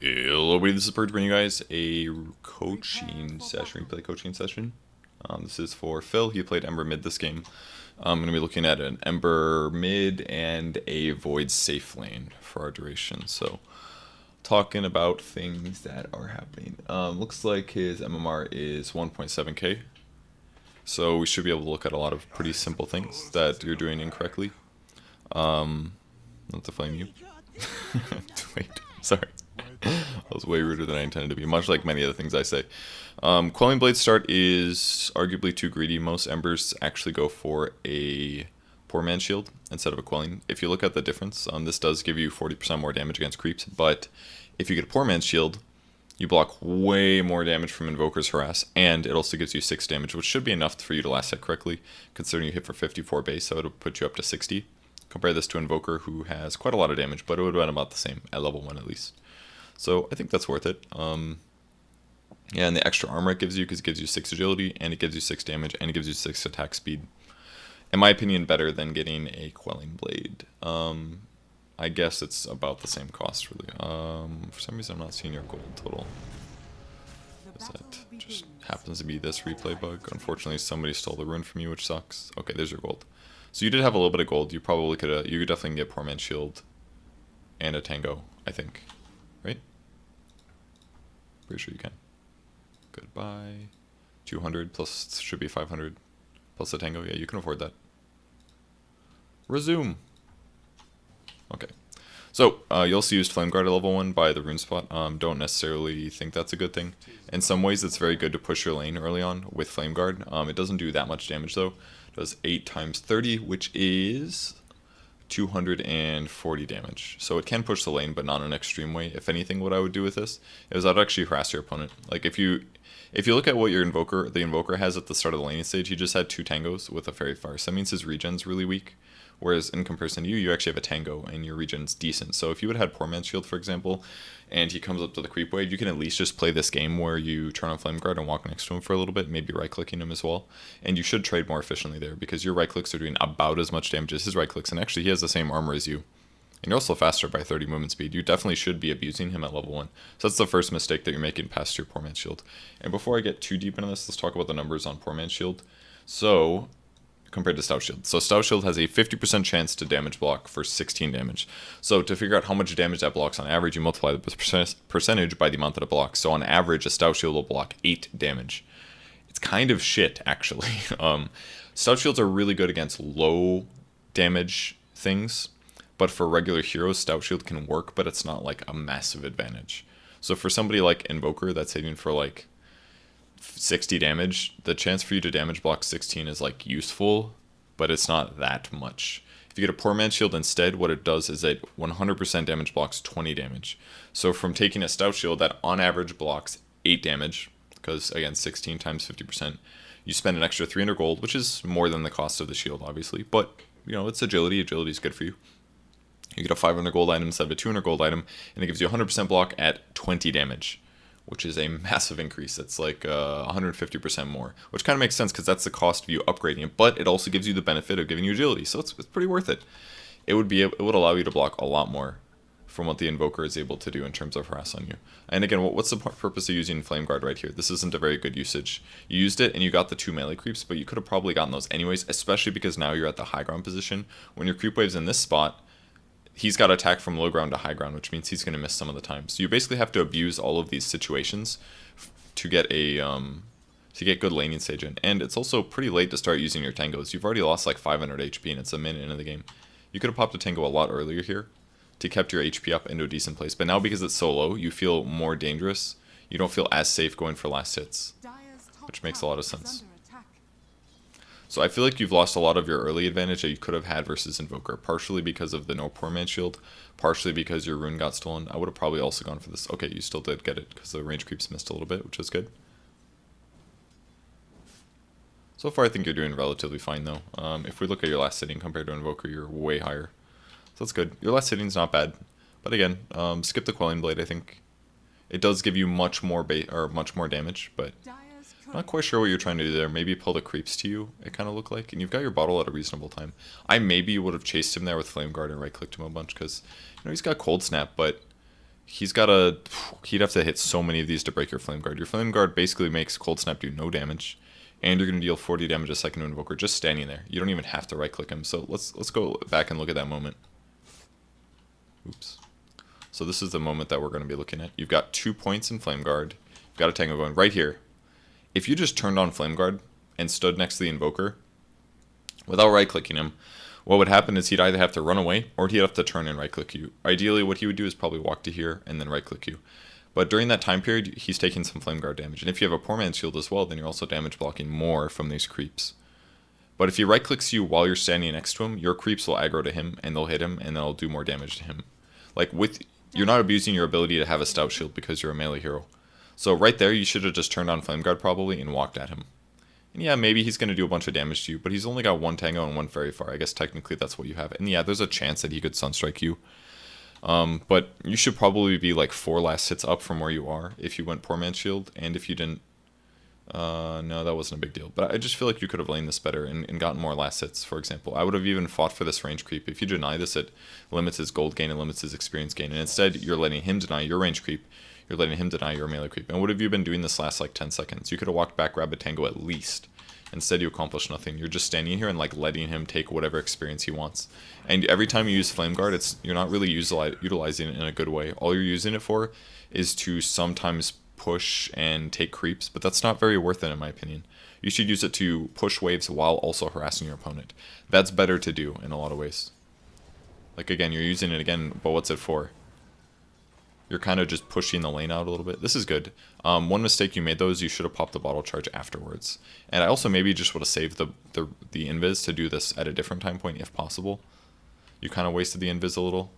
Hello, everybody. This is Purge bringing you guys a coaching session, replay coaching session. This is for Phil. He played Ember mid this game. I'm going to be looking at an Ember mid and a Void safe lane for our duration. So, talking about things that are happening. Looks like his MMR is 1.7k. So we should be able to look at a lot of pretty simple things that you're doing incorrectly. Not to flame you. Wait, sorry. That was way ruder than I intended to be, much like many of the things I say. Quelling Blade start is arguably too greedy. Most Embers actually go for a Poor Man's Shield instead of a Quelling. If you look at the difference, this does give you 40% more damage against creeps, but if you get a Poor Man's Shield, you block way more damage from Invoker's Harass, and it also gives you 6 damage, which should be enough for you to last hit correctly, considering you hit for 54 base, so it'll put you up to 60. Compare this to Invoker, who has quite a lot of damage, but it would have been about the same, at level 1 at least. So I think that's worth it. Yeah, and the extra armor it gives you, because it gives you 6 agility, and it gives you 6 damage, and it gives you 6 attack speed. In my opinion, better than getting a Quelling Blade. I guess it's about the same cost, really. For some reason, I'm not seeing your gold total. That just happens to be this replay bug. Unfortunately, somebody stole the rune from you, which sucks. Okay, there's your gold. So you did have a little bit of gold. You probably could have. You could definitely get Poor Man's Shield and a Tango, I think. Right? Pretty sure you can. Goodbye. 200 plus should be 500 plus the Tango. Yeah, you can afford that. Resume. Okay. So, you also used Flame Guard at level 1 by the rune spot. Don't necessarily think that's a good thing. In some ways, it's very good to push your lane early on with Flame Guard. It doesn't do that much damage, though. It does 8 times 30, which is 240 damage. So it can push the lane, but not in an extreme way. If anything, what I would do with this is I'd actually harass your opponent. Like, if you look at what your the Invoker has at the start of the laning stage, he just had 2 Tangos with a Fairy Fire. So that means his regen's really weak. Whereas in comparison to you, you actually have a Tango and your regen's decent. So if you would have had Poor Man's Shield, for example, and he comes up to the creep wave, you can at least just play this game where you turn on Flame Guard and walk next to him for a little bit, maybe right-clicking him as well. And you should trade more efficiently there because your right-clicks are doing about as much damage as his right-clicks, and actually he has the same armor as you. And you're also faster by 30 movement speed. You definitely should be abusing him at level 1. So that's the first mistake that you're making past your Poor Man's Shield. And before I get too deep into this, let's talk about the numbers on Poor Man's Shield. So, compared to Stout Shield. So Stout Shield has a 50% chance to damage block for 16 damage. So to figure out how much damage that blocks on average, you multiply the percentage by the amount that it blocks. So on average, a Stout Shield will block 8 damage. It's kind of shit, actually. Stout Shields are really good against low damage things, but for regular heroes, Stout Shield can work, but it's not like a massive advantage. So for somebody like Invoker that's hitting for like 60 damage, the chance for you to damage block 16 is like useful, but it's not that much. If you get a Poor Man's Shield instead, what it does is it 100% damage blocks 20 damage. So from taking a Stout Shield that on average blocks 8 damage, because again 16 times 50%, you spend an extra 300 gold, which is more than the cost of the shield obviously, but you know, it's agility is good for you. You get a 500 gold item instead of a 200 gold item, and it gives you 100% block at 20 damage, which is a massive increase. It's like 150% more, which kind of makes sense because that's the cost of you upgrading it, but it also gives you the benefit of giving you agility, so it's pretty worth it. It would allow you to block a lot more from what the Invoker is able to do in terms of harass on you. And again, what's the purpose of using Flame Guard right here? This isn't a very good usage. You used it and you got the 2 melee creeps, but you could have probably gotten those anyways, especially because now you're at the high ground position. When your creep wave's in this spot, he's got attack from low ground to high ground, which means he's going to miss some of the time. So you basically have to abuse all of these situations to get good laning stage in. And it's also pretty late to start using your Tangos. You've already lost like 500 HP and it's a minute into the game. You could have popped a Tango a lot earlier here to kept your HP up into a decent place. But now because it's so low, you feel more dangerous. You don't feel as safe going for last hits, which makes a lot of sense. So I feel like you've lost a lot of your early advantage that you could have had versus Invoker, partially because of the no Poor Man's Shield, partially because your rune got stolen. I would have probably also gone for this. Okay, you still did get it because the range creeps missed a little bit, which is good. So far I think you're doing relatively fine though. If we look at your last hitting compared to Invoker, you're way higher. So that's good. Your last hitting's not bad. But again, skip the Quelling Blade. I think it does give you much more damage, but not quite sure what you're trying to do there. Maybe pull the creeps to you, it kind of looked like. And you've got your bottle at a reasonable time. I maybe would have chased him there with Flame Guard and right-clicked him a bunch because, you know, he's got Cold Snap, but he'd have to hit so many of these to break your Flame Guard. Your Flame Guard basically makes Cold Snap do no damage, and you're going to deal 40 damage a second to Invoker just standing there. You don't even have to right click him. So let's go back and look at that moment. Oops. So this is the moment that we're going to be looking at. You've got 2 points in Flame Guard. You've got a Tango going right here. If you just turned on Flame Guard and stood next to the Invoker without right clicking him, what would happen is he'd either have to run away or he'd have to turn and right click you. Ideally, what he would do is probably walk to here and then right click you. But during that time period, he's taking some Flame Guard damage. And if you have a Poor Man's Shield as well, then you're also damage blocking more from these creeps. But if he right clicks you while you're standing next to him, your creeps will aggro to him and they'll hit him and they'll do more damage to him. Like you're not abusing your ability to have a Stout Shield because you're a melee hero. So right there, you should have just turned on Flame Guard probably and walked at him. And yeah, maybe he's going to do a bunch of damage to you, but he's only got 1 Tango and 1 Very Far. I guess technically that's what you have. And yeah, there's a chance that he could Sunstrike you. But you should probably be like 4 last hits up from where you are if you went Poor Man's Shield. And if you didn't, no, that wasn't a big deal. But I just feel like you could have laid this better and gotten more last hits, for example. I would have even fought for this range creep. If you deny this, it limits his gold gain and limits his experience gain. And instead, you're letting him deny your range creep. You're letting him deny your melee creep. And what have you been doing this last like 10 seconds? You could have walked back, grabbed a Tango at least. Instead, you accomplish nothing. You're just standing here and like letting him take whatever experience he wants. And every time you use Flame Guard, you're not really utilizing it in a good way. All you're using it for is to sometimes push and take creeps, but that's not very worth it in my opinion. You should use it to push waves while also harassing your opponent. That's better to do in a lot of ways. Like again, you're using it again, but what's it for? You're kind of just pushing the lane out a little bit. This is good. One mistake you made though is you should have popped the bottle charge afterwards. And I also maybe just would have saved the invis to do this at a different time point if possible. You kind of wasted the invis a little.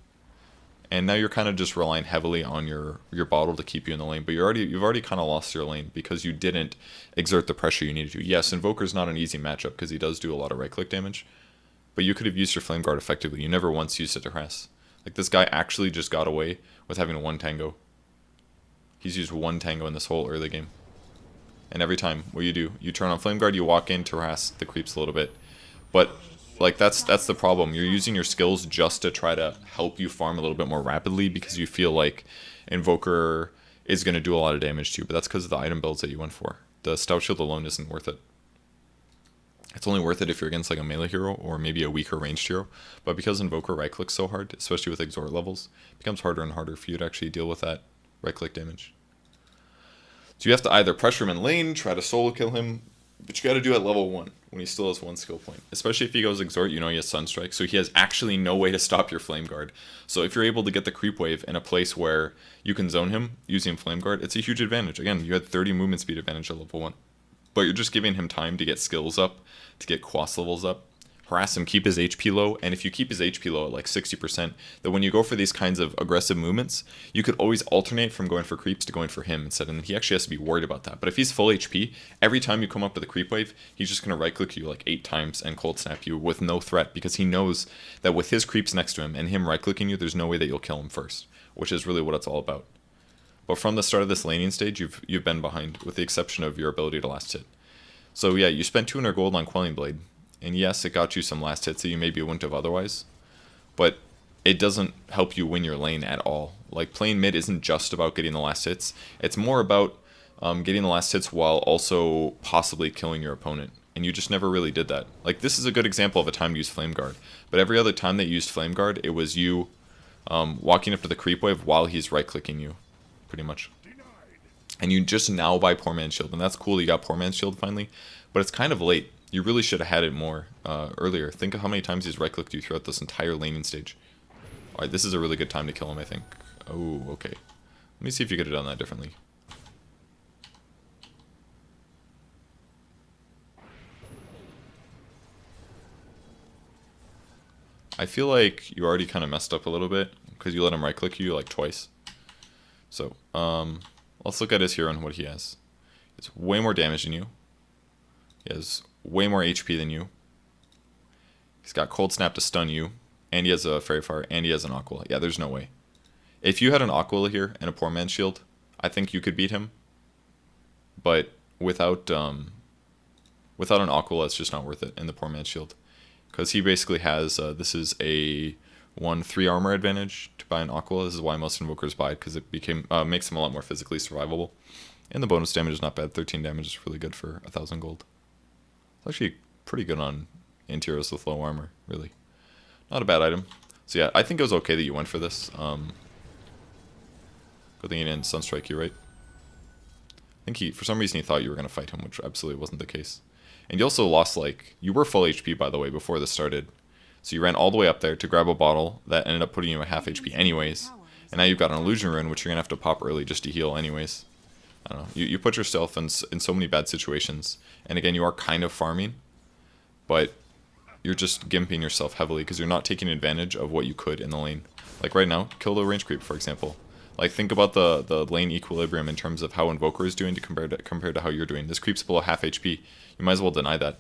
And now you're kind of just relying heavily on your bottle to keep you in the lane. But you've already kind of lost your lane because you didn't exert the pressure you needed to. Yes, Invoker's not an easy matchup because he does do a lot of right click damage. But you could have used your Flame Guard effectively. You never once used it to harass. Like this guy actually just got away with having 1 Tango. He's used 1 Tango in this whole early game. And every time, what do? You turn on Flame Guard, you walk in to harass the creeps a little bit. But like that's the problem. You're using your skills just to try to help you farm a little bit more rapidly because you feel like Invoker is going to do a lot of damage to you. But that's because of the item builds that you went for. The Stout Shield alone isn't worth it. It's only worth it if you're against like a melee hero or maybe a weaker ranged hero. But because Invoker right clicks so hard, especially with exhort levels, it becomes harder and harder for you to actually deal with that right click damage. So you have to either pressure him in lane, try to solo kill him, but you got to do it at level 1 when he still has 1 skill point. Especially if he goes exhort, you know he has Sunstrike, so he has actually no way to stop your Flame Guard. So if you're able to get the creep wave in a place where you can zone him using Flame Guard, it's a huge advantage. Again, you had 30 movement speed advantage at level 1. But you're just giving him time to get skills up, to get quas levels up, harass him, keep his HP low, and if you keep his HP low at like 60%, then when you go for these kinds of aggressive movements, you could always alternate from going for creeps to going for him instead, and he actually has to be worried about that. But if he's full HP, every time you come up with a creep wave, he's just going to right click you like 8 times and cold snap you with no threat, because he knows that with his creeps next to him and him right clicking you, there's no way that you'll kill him first, which is really what it's all about. But from the start of this laning stage, you've been behind, with the exception of your ability to last hit. So yeah, you spent 200 gold on Quelling Blade, and yes, it got you some last hits that you maybe wouldn't have otherwise, but it doesn't help you win your lane at all. Like, playing mid isn't just about getting the last hits, it's more about getting the last hits while also possibly killing your opponent, and you just never really did that. Like, this is a good example of a time to use Flame Guard, but every other time that you used Flame Guard, it was you walking up to the creep wave while he's right-clicking you, pretty much. And you just now buy Poor Man's Shield, and that's cool, you got Poor Man's Shield finally, but it's kind of late. You really should have had it more earlier. Think of how many times he's right-clicked you throughout this entire laning stage. Alright, this is a really good time to kill him, I think. Oh, okay. Let me see if you could have done that differently. I feel like you already kind of messed up a little bit, because you let him right-click you like twice. So, let's look at his hero and what he has. It's way more damage than you. He has way more HP than you. He's got Cold Snap to stun you, and he has a Fairy Fire, and he has an Aquila. Yeah, there's no way. If you had an Aquila here and a Poor Man's Shield, I think you could beat him. But without an Aquila, it's just not worth it in the Poor Man's Shield. Because he basically has, this is a won 3 armor advantage to buy an Aquila. This is why most invokers buy it, because it makes them a lot more physically survivable. And the bonus damage is not bad. 13 damage is really good for 1,000 gold. It's actually pretty good on interiors with low armor, really. Not a bad item. So yeah, I think it was okay that you went for this. Good thing he didn't Sunstrike you, right? I think for some reason he thought you were going to fight him, which absolutely wasn't the case. And you also lost, like, you were full HP, by the way, before this started. So you ran all the way up there to grab a bottle that ended up putting you at half HP anyways. And now you've got an illusion rune, which you're going to have to pop early just to heal anyways. I don't know. You put yourself in so many bad situations. And again, you are kind of farming, but you're just gimping yourself heavily because you're not taking advantage of what you could in the lane. Like right now, kill the range creep, for example. Like, think about the lane equilibrium in terms of how Invoker is doing compared to how you're doing. This creep's below half HP. You might as well deny that.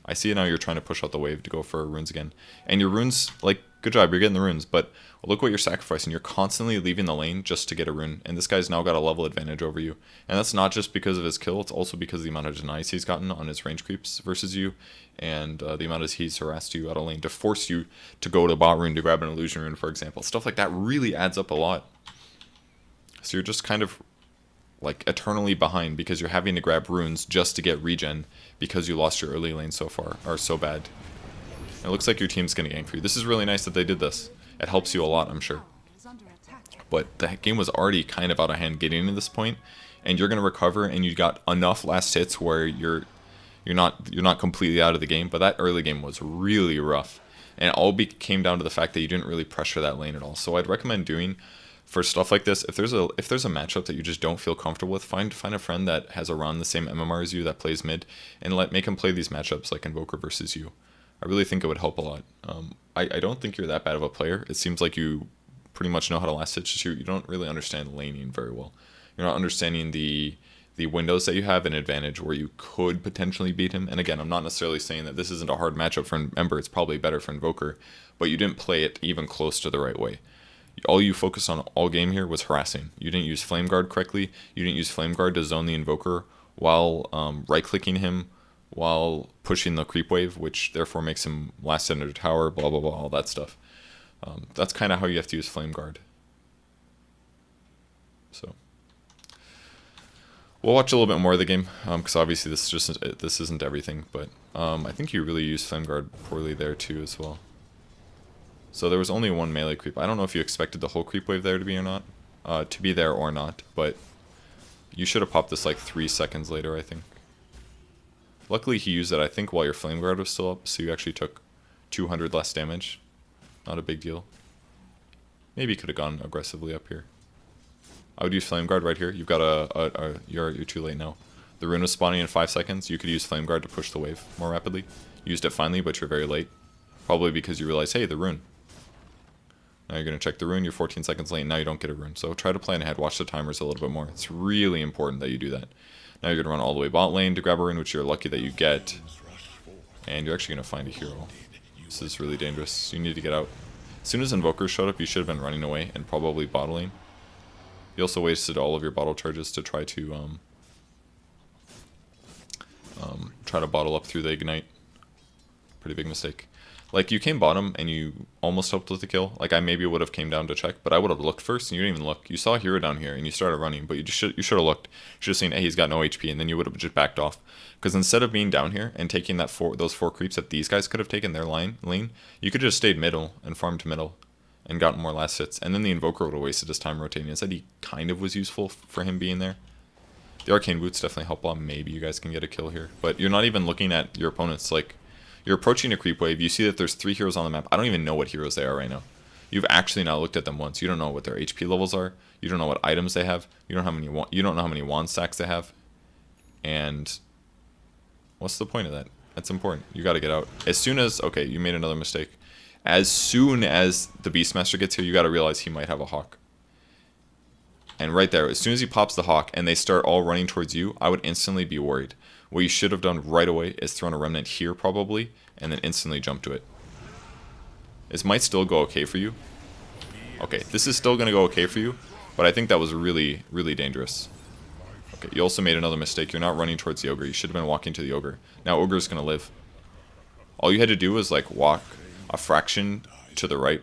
I see it now, you're trying to push out the wave to go for runes again. And your runes, like, good job, you're getting the runes, but look what you're sacrificing. You're constantly leaving the lane just to get a rune. And this guy's now got a level advantage over you. And that's not just because of his kill, it's also because of the amount of denies he's gotten on his range creeps versus you. And the amount of he's harassed you out of lane to force you to go to bot rune to grab an illusion rune, for example. Stuff like that really adds up a lot. So you're just kind of like eternally behind because you're having to grab runes just to get regen because you lost your early lane so far, or so bad. It looks like your team's going to gank for you. This is really nice that they did this. It helps you a lot, I'm sure. But the game was already kind of out of hand getting to this point, and you're going to recover, and you got enough last hits where you're not completely out of the game. But that early game was really rough, and it all came down to the fact that you didn't really pressure that lane at all. So I'd recommend doing, for stuff like this, if there's a matchup that you just don't feel comfortable with, find a friend that has around the same MMR as you that plays mid, and make him play these matchups like Invoker versus you. I really think it would help a lot. I don't think you're that bad of a player. It seems like you pretty much know how to last hit shoot. You don't really understand laning very well. You're not understanding the windows that you have an advantage where you could potentially beat him. And again, I'm not necessarily saying that this isn't a hard matchup for Ember. It's probably better for Invoker, but you didn't play it even close to the right way. All you focused on all game here was harassing. You didn't use Flame Guard correctly. You didn't use Flame Guard to zone the Invoker while right-clicking him, while pushing the creep wave, which therefore makes him last under tower, blah, blah, blah, all that stuff. That's kind of how you have to use Flame Guard. So we'll watch a little bit more of the game, because obviously this isn't everything, but I think you really used Flame Guard poorly there too as well. So there was only one melee creep. I don't know if you expected the whole creep wave there to be there or not, but you should have popped this like 3 seconds later, I think. Luckily he used it, I think, while your Flame Guard was still up, so you actually took 200 less damage. Not a big deal. Maybe you could have gone aggressively up here. I would use Flame Guard right here. You've got you're too late now. The rune was spawning in 5 seconds. You could use Flame Guard to push the wave more rapidly. You used it finally, but you're very late. Probably because you realize, hey, the rune. Now you're going to check the rune, you're 14 seconds late, now you don't get a rune. So try to plan ahead, watch the timers a little bit more. It's really important that you do that. Now you're going to run all the way bot lane to grab a rune, which you're lucky that you get. And you're actually going to find a hero. This is really dangerous. You need to get out. As soon as Invokers showed up, you should have been running away and probably bottling. You also wasted all of your bottle charges to try to bottle up through the ignite. Pretty big mistake. Like, you came bottom and you almost helped with the kill. Like, I maybe would have came down to check, but I would have looked first and you didn't even look. You saw a hero down here and you started running, but you should have looked. You should have seen, hey, he's got no HP, and then you would have just backed off. Because instead of being down here and taking those four creeps that these guys could have taken their lane, you could have just stayed middle and farmed to middle and gotten more last hits. And then the Invoker would have wasted his time rotating. Instead, he kind of was useful for him being there. The Arcane Boots definitely help a lot. Maybe you guys can get a kill here. But you're not even looking at your opponents. Like, you're approaching a creep wave, you see that there's 3 heroes on the map. I don't even know what heroes they are right now. You've actually not looked at them once. You don't know what their HP levels are. You don't know what items they have. You don't know how many wand stacks they have. And what's the point of that? That's important. You got to get out. As soon as, okay, you made another mistake. As soon as the Beastmaster gets here, you got to realize he might have a Hawk. And right there, as soon as he pops the Hawk and they start all running towards you, I would instantly be worried. What you should have done right away is thrown a Remnant here probably, and then instantly jump to it. This might still go okay for you. Okay, this is still going to go okay for you, but I think that was really, really dangerous. Okay, you also made another mistake. You're not running towards the Ogre. You should have been walking to the Ogre. Now Ogre's going to live. All you had to do was like walk a fraction to the right.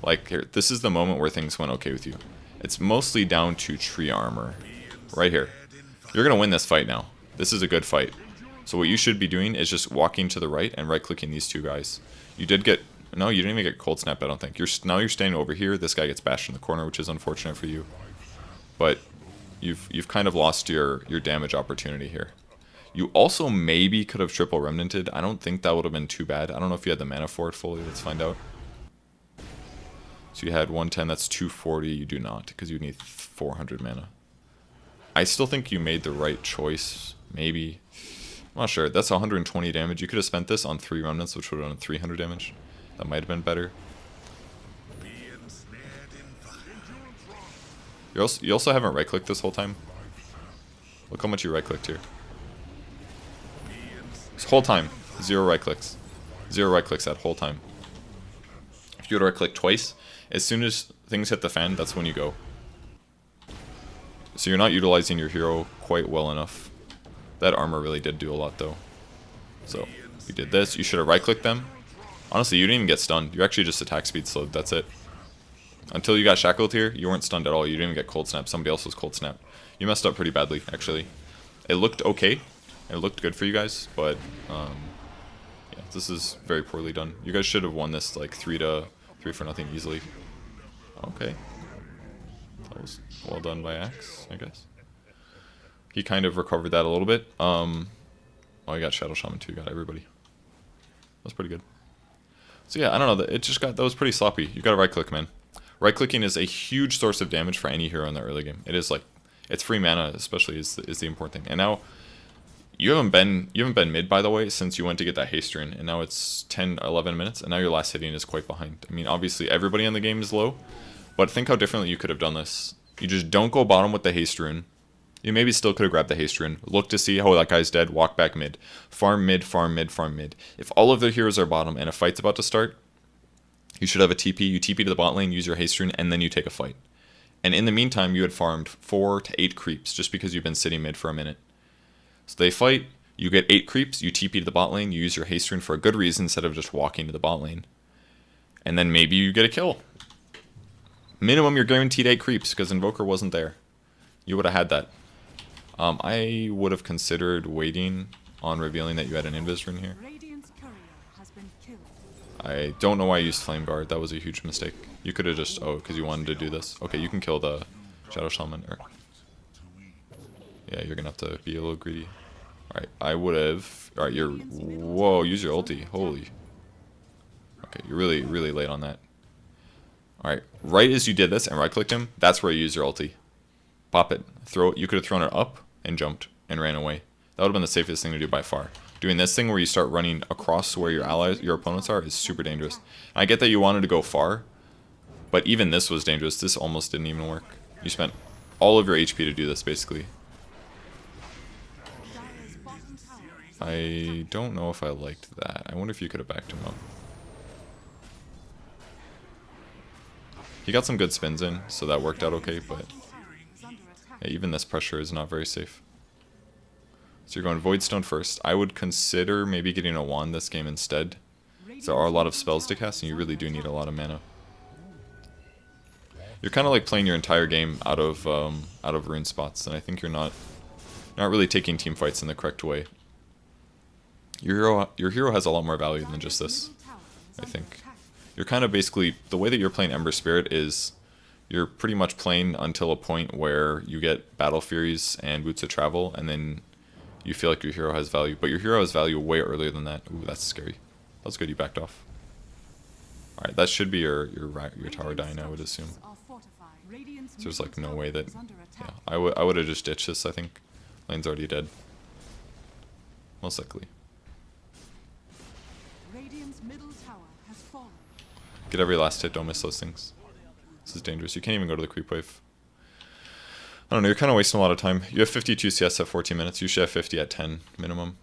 Like, here, this is the moment where things went okay with you. It's mostly down to tree armor. Right here. You're going to win this fight now. This is a good fight. So what you should be doing is just walking to the right and right-clicking these two guys. You did get... No, you didn't even get cold snap, I don't think. Now you're standing over here. This guy gets bashed in the corner, which is unfortunate for you. But you've kind of lost your damage opportunity here. You also maybe could have triple remnanted. I don't think that would have been too bad. I don't know if you had the mana for it fully. Let's find out. So you had 110, that's 240. You do not, because you need 400 mana. I still think you made the right choice. Maybe. I'm not sure. That's 120 damage. You could have spent this on 3 remnants, which would have done 300 damage. That might have been better. You also haven't right-clicked this whole time. Look how much you right-clicked here. This whole time, 0 right-clicks. 0 right-clicks that whole time. If you would right-click twice, as soon as things hit the fan, that's when you go. So you're not utilizing your hero quite well enough. That armor really did do a lot, though. So, you did this. You should have right-clicked them. Honestly, you didn't even get stunned. You actually just attack speed slowed. That's it. Until you got shackled here, you weren't stunned at all. You didn't even get cold snap. Somebody else was cold snap. You messed up pretty badly, actually. It looked okay. It looked good for you guys, but yeah, this is very poorly done. You guys should have won this like 3-0 easily. Okay. That was well done by Axe, I guess. He kind of recovered that a little bit. Oh, he got Shadow Shaman too. Got everybody. That's pretty good. So yeah, I don't know. It just got, that was pretty sloppy. You got to right click, man. Right clicking is a huge source of damage for any hero in the early game. It is like, it's free mana, especially is the important thing. And now you haven't been mid, by the way, since you went to get that haste rune, and now it's 10-11 minutes, and now your last hitting is quite behind. I mean, obviously everybody in the game is low, but think how differently you could have done this. You just don't go bottom with the haste rune. You maybe still could have grabbed the haste rune. Look to see, oh, that guy's dead. Walk back mid. Farm mid, farm mid, farm mid. If all of their heroes are bottom and a fight's about to start, you should have a TP. You TP to the bot lane, use your haste rune, and then you take a fight. And in the meantime, you had farmed 4 to 8 creeps just because you've been sitting mid for a minute. So they fight, you get 8 creeps, you TP to the bot lane, you use your haste rune for a good reason instead of just walking to the bot lane. And then maybe you get a kill. Minimum, you're guaranteed 8 creeps because Invoker wasn't there. You would have had that. I would have considered waiting on revealing that you had an invis rune here. I don't know why I used Flame Guard. That was a huge mistake. You could have just... Oh, because you wanted to do this. Okay, you can kill the Shadow Shaman. Or... Yeah, you're going to have to be a little greedy. Alright, I would have... Alright, you're... Whoa, use your ulti. Holy. Okay, you're really, really late on that. Alright, right as you did this and right-clicked him, that's where you use your ulti. Pop it. Throw it. You could have thrown it up and jumped and ran away. That would have been the safest thing to do by far. Doing this thing where you start running across where your opponents are is super dangerous. And I get that you wanted to go far, but even this was dangerous. This almost didn't even work. You spent all of your HP to do this, basically. I don't know if I liked that. I wonder if you could have backed him up. He got some good spins in, so that worked out okay, but yeah, even this pressure is not very safe. So you're going Voidstone first. I would consider maybe getting a wand this game instead. There are a lot of spells to cast, and you really do need a lot of mana. You're kind of like playing your entire game out of rune spots, and I think you're not really taking team fights in the correct way. Your hero has a lot more value than just this, I think. You're kind of basically, the way that you're playing Ember Spirit is you're pretty much playing until a point where you get Battle Furies and Boots of Travel, and then you feel like your hero has value. But your hero has value way earlier than that. Ooh, that's scary. That's good, you backed off. Alright, that should be your tower dying, I would assume. So there's like no way that... Yeah, I would have just ditched this, I think. Lane's already dead. Most likely. Get every last hit, don't miss those things. This is dangerous. You can't even go to the creep wave. I don't know, you're kind of wasting a lot of time. You have 52 CS at 14 minutes. You should have 50 at 10 minimum.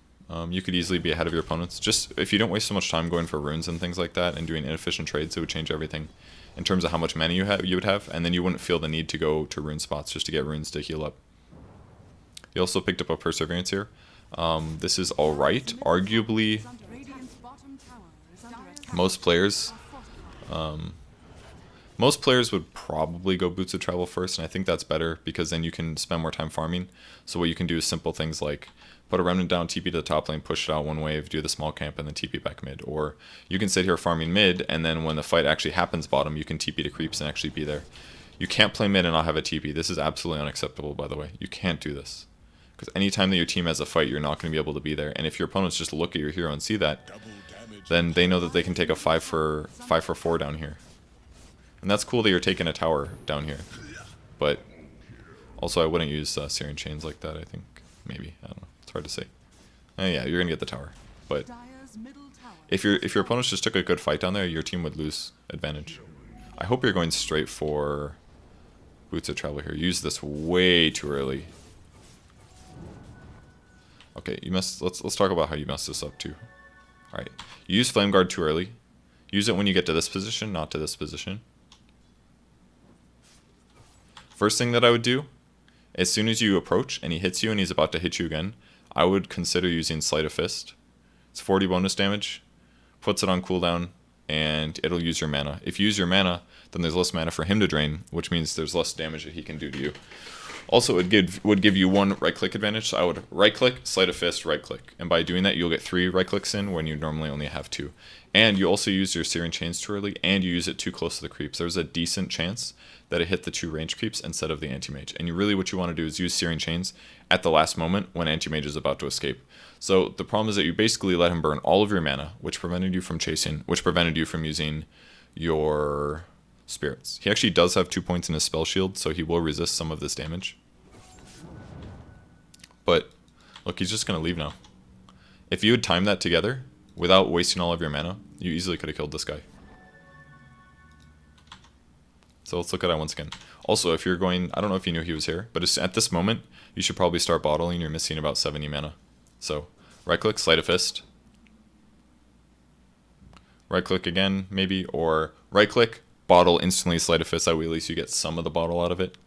You could easily be ahead of your opponents. Just if you don't waste so much time going for runes and things like that and doing inefficient trades, it would change everything in terms of how much mana you would have, and then you wouldn't feel the need to go to rune spots just to get runes to heal up. You also picked up a Perseverance here. This is alright. Arguably, most players Most players would probably go Boots of Travel first, and I think that's better because then you can spend more time farming. So what you can do is simple things like put a remnant down, TP to the top lane, push it out one wave, do the small camp, and then TP back mid. Or you can sit here farming mid, and then when the fight actually happens bottom, you can TP to creeps and actually be there. You can't play mid and not have a TP. This is absolutely unacceptable, by the way. You can't do this. Because anytime that your team has a fight, you're not going to be able to be there. And if your opponents just look at your hero and see that, then they know that they can take a 5 for 4 down here. And that's cool that you're taking a tower down here. But also I wouldn't use Syrian Chains like that, I think. Maybe. I don't know. It's hard to say. Yeah, you're going to get the tower. But if your opponents just took a good fight down there, your team would lose advantage. I hope you're going straight for Boots of Travel here. Use this way too early. Okay, you messed. Let's talk about how you messed this up too. All right, you use Flame Guard too early. Use it when you get to this position, not to this position. First thing that I would do, as soon as you approach and he hits you and he's about to hit you again, I would consider using Sleight of Fist. It's 40 bonus damage, puts it on cooldown, and it'll use your mana. If you use your mana, then there's less mana for him to drain, which means there's less damage that he can do to you. Also, it would give you one right-click advantage, so I would right-click, Sleight of Fist, right-click. And by doing that, you'll get 3 right-clicks in when you normally only have 2. And you also use your Syrian Chains too early, and you use it too close to the creeps. There's a decent chance that it hit the 2 range creeps instead of the anti-mage. And what you want to do is use Syrian Chains at the last moment when anti-mage is about to escape. So the problem is that you basically let him burn all of your mana, which prevented you from chasing, which prevented you from using your spirits. He actually does have 2 points in his spell shield, so he will resist some of this damage. But look, he's just going to leave now. If you had timed that together without wasting all of your mana, you easily could have killed this guy. So let's look at it once again. Also, if you're going, I don't know if you knew he was here, but at this moment, you should probably start bottling. You're missing about 70 mana. So right click, Sleight of Fist. Right click again, maybe, or right click, bottle, instantly Sleight of Fist. That way at least you get some of the bottle out of it.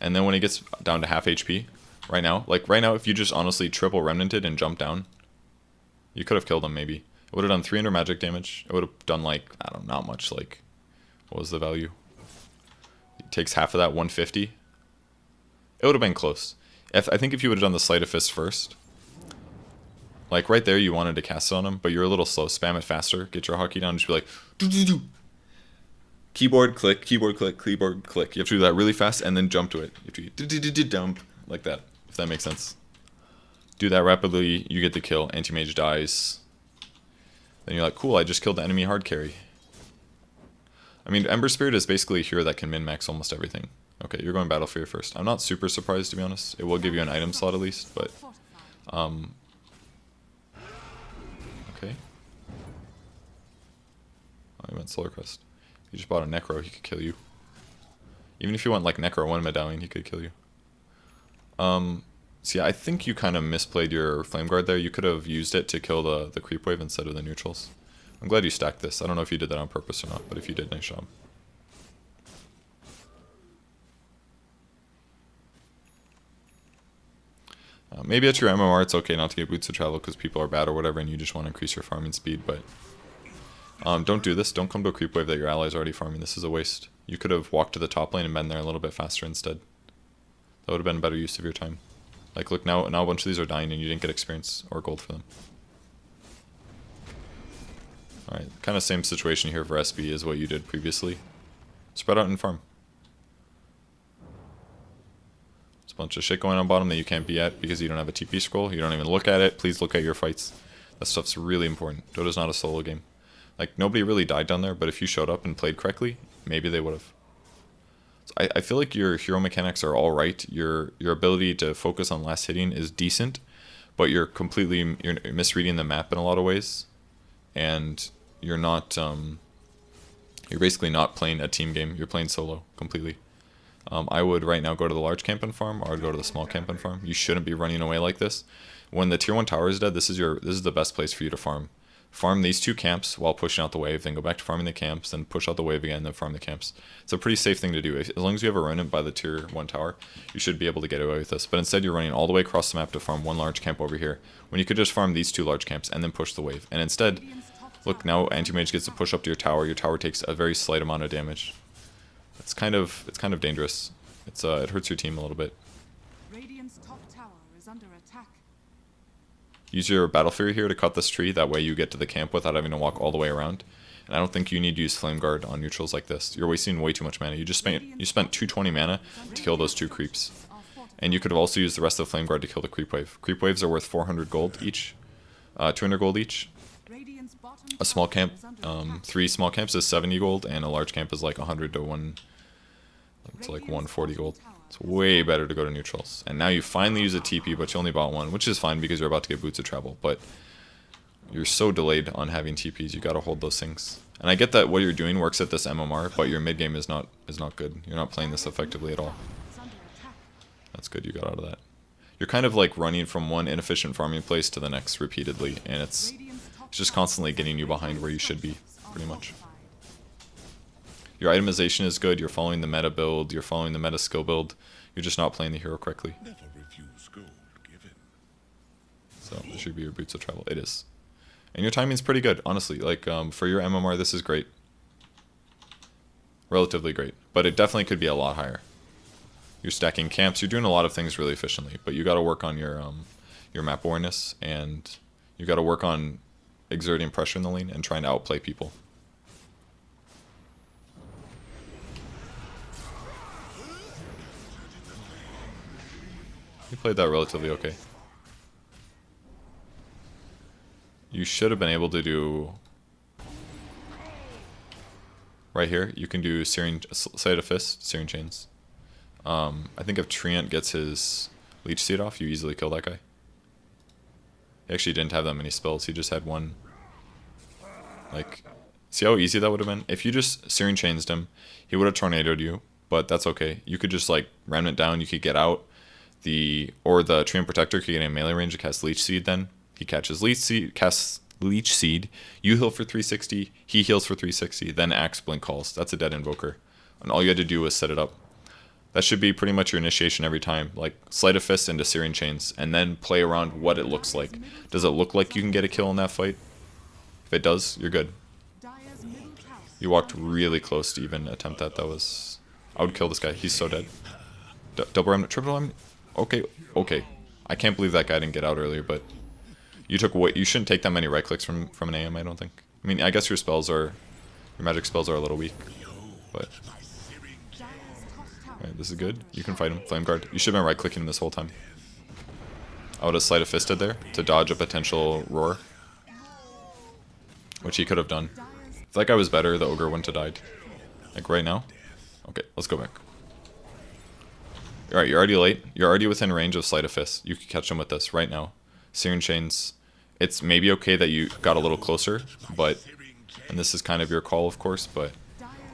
And then when he gets down to half HP, right now, if you just honestly triple remnanted and jumped down, you could have killed him maybe. It would have done 300 magic damage. It would have done like, I don't know, not much, like, what was the value? It takes half of that, 150. It would have been close. I think if you would have done the Sleight of Fist first, like right there you wanted to cast it on him, but you're a little slow. Spam it faster, get your hockey down, just be like, do. Keyboard click, keyboard click, keyboard click. You have to do that really fast and then jump to it. You have to do dump, like that, if that makes sense. Do that rapidly, you get the kill, anti-mage dies. Then you're like, cool, I just killed the enemy hard carry. I mean, Ember Spirit is basically a hero that can min-max almost everything. Okay, you're going Battle Fury first. I'm not super surprised, to be honest. It will give you an item slot at least, but... okay. Oh, he went Solar Crest. If you just bought a Necro, he could kill you. Even if you want, like, Necro 1 Medallion, he could kill you. So yeah, I think you kind of misplayed your Flame Guard there. You could have used it to kill the creep wave instead of the neutrals. I'm glad you stacked this. I don't know if you did that on purpose or not, but if you did, nice job. Maybe at your MMR it's okay not to get Boots of Travel because people are bad or whatever and you just want to increase your farming speed, but don't do this. Don't come to a creep wave that your allies are already farming. This is a waste. You could have walked to the top lane and been there a little bit faster instead. That would have been a better use of your time. Like, look, now a bunch of these are dying and you didn't get experience or gold for them. Alright, kind of same situation here for SB as what you did previously. Spread out and farm. There's a bunch of shit going on bottom that you can't be at because you don't have a TP scroll. You don't even look at it. Please look at your fights. That stuff's really important. Dota's not a solo game. Like, nobody really died down there, but if you showed up and played correctly, maybe they would have. So I feel like your hero mechanics are all right. Your ability to focus on last hitting is decent, but you're misreading the map in a lot of ways. And you're not, you're basically not playing a team game. You're playing solo completely. I would right now go to the large camp and farm, or I'd go to the small camp and farm. You shouldn't be running away like this. When the tier 1 tower is dead, this is the best place for you to farm. Farm these 2 camps while pushing out the wave, then go back to farming the camps, then push out the wave again, then farm the camps. It's a pretty safe thing to do. As long as you have a remnant by the tier 1 tower, you should be able to get away with this. But instead you're running all the way across the map to farm 1 large camp over here, when you could just farm these 2 large camps and then push the wave. And instead, Look, now anti-mage gets to push up to your tower. Your tower takes a very slight amount of damage. It's kind of dangerous. It hurts your team a little bit. Radiant's top tower is under attack. Use your Battle Fury here to cut this tree. That way you get to the camp without having to walk all the way around. And I don't think you need to use Flame Guard on neutrals like this. You're wasting way too much mana. You spent 220 mana to kill those 2 creeps. And you could have also used the rest of the Flame Guard to kill the Creep Wave. Creep Waves are worth 400 gold each. 200 gold each. A small camp, 3 small camps is 70 gold, and a large camp is like 100 to 140 gold. It's way better to go to neutrals. And now you finally use a TP, but you only bought 1, which is fine because you're about to get Boots of Travel. But you're so delayed on having TPs, you gotta hold those things. And I get that what you're doing works at this MMR, but your mid game is not good. You're not playing this effectively at all. That's good, you got out of that. You're kind of like running from one inefficient farming place to the next repeatedly, and it's just constantly getting you behind where you should be, pretty much. Your itemization is good, you're following the meta build, you're following the meta skill build, you're just not playing the hero correctly. So this should be your Boots of Travel. It is. And your timing's pretty good, honestly. Like, for your MMR, this is great. Relatively great. But it definitely could be a lot higher. You're stacking camps, you're doing a lot of things really efficiently, but you gotta work on your map awareness, and you gotta work on exerting pressure in the lane and trying to outplay people. You played that relatively okay. You should have been able to do... Right here, you can do Searing, Sight of Fist, Searing Chains. I think if Treant gets his Leech Seed off, you easily kill that guy. He actually didn't have that many spells, he just had one. Like, see how easy that would have been? If you just Searing Chainsed him, he would have tornadoed you, but that's okay. You could just like Remnant down, you could get out. Or the Treant Protector could get in melee range to cast Leech Seed then. He catches Leech Seed, casts Leech Seed, you heal for 360, he heals for 360, then Axe Blink calls. That's a dead Invoker. And all you had to do was set it up. That should be pretty much your initiation every time. Like, Sleight of Fist into Searing Chains, and then play around what it looks like. Does it look like you can get a kill in that fight? If it does, you're good. You walked really close to even attempt that. That was... I would kill this guy. He's so dead. Double Remnant, triple Remnant? Okay, okay. I can't believe that guy didn't get out earlier, but... You took what? You shouldn't take that many right clicks from an AM, I don't think. I mean, I guess your magic spells are a little weak, but... Alright, this is good. You can fight him. Flame Guard. You should have been right clicking him this whole time. I would have Sleight of Fisted there to dodge a potential roar, which he could have done. If that guy was better, the Ogre wouldn't have died. Like right now? Okay, let's go back. Alright, you're already late. You're already within range of Sleight of Fist. You can catch him with this right now. Searing Chains. It's maybe okay that you got a little closer, but... And this is kind of your call, of course, but...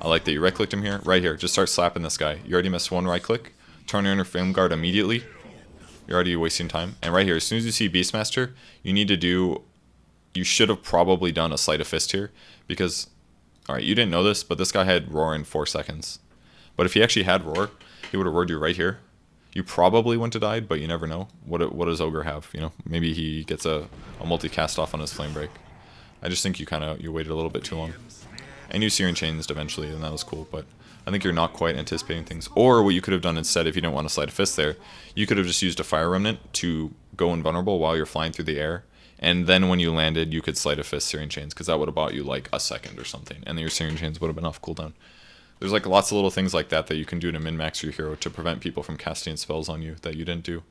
I like that you right-clicked him here. Right here, just start slapping this guy. You already missed one right-click. Turn your Flame Guard immediately. You're already wasting time. And right here, as soon as you see Beastmaster, you need to do... You should have probably done a Sleight of Fist here, because... Alright, you didn't know this, but this guy had Roar in 4 seconds. But if he actually had Roar, he would have roared you right here. You probably wouldn't have died, but you never know. What does Ogre have? You know, maybe he gets a multi-cast off on his Flame Break. I just think you waited a little bit too long. And you Searing Chains eventually, and that was cool, but I think you're not quite anticipating things. Or what you could have done instead, if you didn't want to Sleight of Fist there, you could have just used a Fire Remnant to go invulnerable while you're flying through the air. And then when you landed, you could Sleight of Fist Searing Chains, because that would have bought you like a second or something. And then your Searing Chains would have been off cooldown. There's like lots of little things like that that you can do to min-max your hero to prevent people from casting spells on you that you didn't do.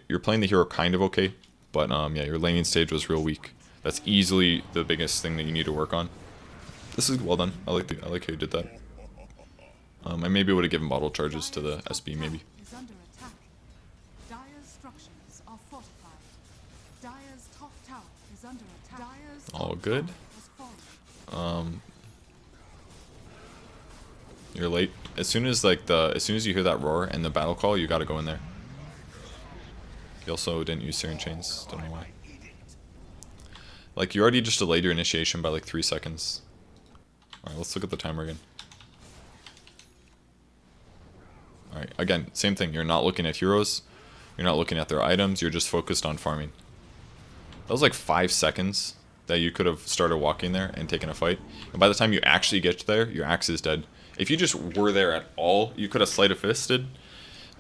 You're playing the hero kind of okay, but yeah, your laning stage was real weak. That's easily the biggest thing that you need to work on. This is well done. I like how you did that. I maybe would have given bottle charges to the SB, maybe. All good. You're late. As soon as you hear that roar and the battle call, you gotta go in there. He also didn't use Searing Chains. Don't know why. Like, you already just delayed your initiation by like 3 seconds. Alright, let's look at the timer again. Alright, again, same thing. You're not looking at heroes. You're not looking at their items. You're just focused on farming. That was like 5 seconds. that you could have started walking there and taken a fight. And by the time you actually get there, your axe is dead. If you just were there at all, you could have sleight of fisted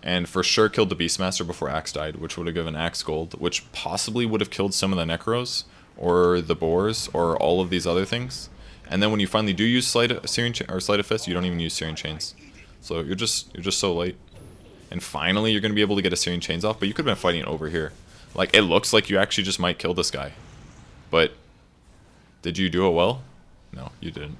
and for sure killed the Beastmaster before axe died, which would have given axe gold, which possibly would have killed some of the Necros or the Boars or all of these other things. And then when you finally do use sleight of fist, you don't even use Searing Chains. So you're just so late. And finally you're going to be able to get a Searing Chains off, but you could have been fighting over here. Like, it looks like you actually just might kill this guy. But did you do it well? No, you didn't.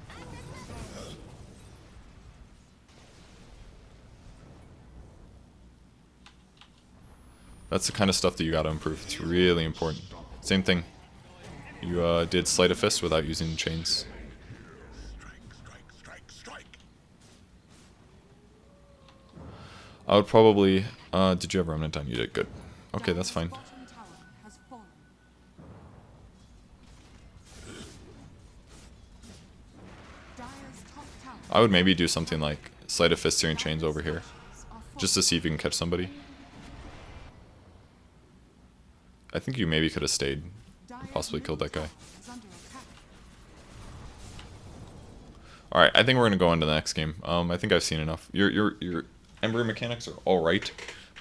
That's the kind of stuff that you gotta improve. It's really important. Same thing. You did Sleight of Fist without using chains. I would probably... did you have Remnant down? You did. Good. Okay, that's fine. I would maybe do something like Sleight of Fist Searing Chains over here. Just to see if you can catch somebody. I think you maybe could have stayed and possibly killed that guy. Alright, I think we're going to go into the next game. I think I've seen enough. Your Ember mechanics are alright,